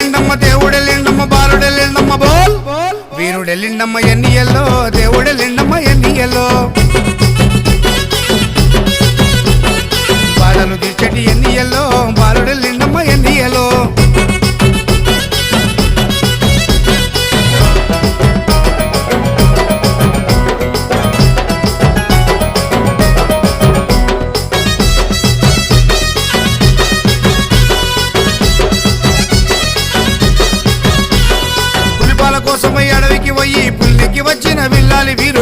దేవుడెళ్ళిండమ్మ బాలుడెళ్ళిండమ్మ బోల్ వీరుడెళ్ళిండమ్మ ఎన్నియల్లో దేవుడెళ్ళిండమ్మ ఎన్నియల్లో బాధలు తీర్చటి ఎన్నియల్లో బాలుడెళ్ళిండమ్మ ఎన్నియల్లో కోసమై అడవికి పోయి పుల్లికి వచ్చిన విల్లాలి వీరు